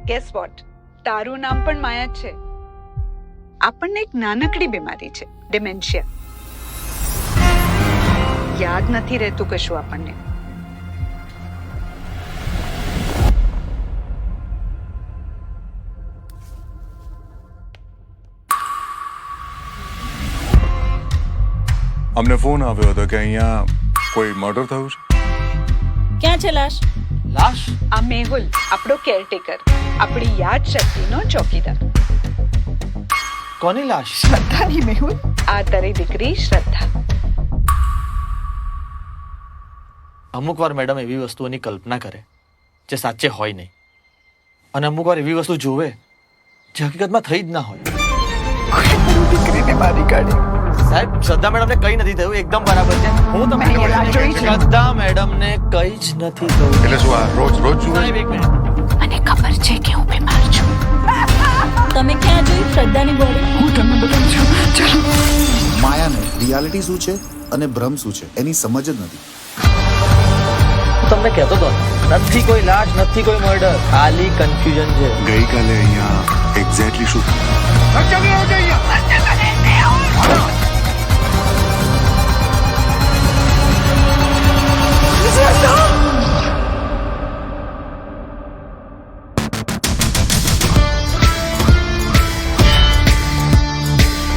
Gas vote, તારું નામ પણ માયા જ છે. આપણને એક નાનકડી બીમારી છે, ડિમેન્શિયા. યાદ નથી રહેતું કશું આપણને. અમને ફોન આવ્યો હતો કે અહીંયા કોઈ મર્ડર થયું છે. ક્યાં છે લાશ? લાશ? આ મેહુલ આપણો કેરટેકર, આપણી યાદ શક્તિનો ચોકીદાર. કોની લાશ? શ્રદ્ધાની મેહુલ. આ તારી દીકરી શ્રદ્ધા. અમુક વાર મેડમ એવી વસ્તુઓની કલ્પના કરે જે સાચે હોય નહીં, અને અમુક વાર એવી વસ્તુ જોવે જે હકીકતમાં થઈ જ ના હોય. દીકરીને મારી કાઢી. સાહેબ, શ્રદ્ધા મેડમને કઈ નથી થયું, એકદમ બરાબર છે. હું તમને મેં રાહ જોઈ છે. શ્રદ્ધા મેડમને કઈ જ નથી થયું. એટલે શું આ રોજ રોજ જુએ? સાહેબ, એક મિનિટ. મને ખબર છે કે હું બીમાર છું. તમે ક્યાં જોઈ શ્રદ્ધાની બોડી? હું તમને બતાવું છું. ચલો. માયાને રિયાલિટી શું છે અને ભ્રમ શું છે એની સમજ જ નથી. હું તમને કહેતો હતો ને, નથી કોઈ લાશ, નથી કોઈ મર્ડર, ખાલી કન્ફ્યુઝન છે. ગઈકાલે અહીંયા એક્ઝેક્ટલી શું થયું? અહીંયા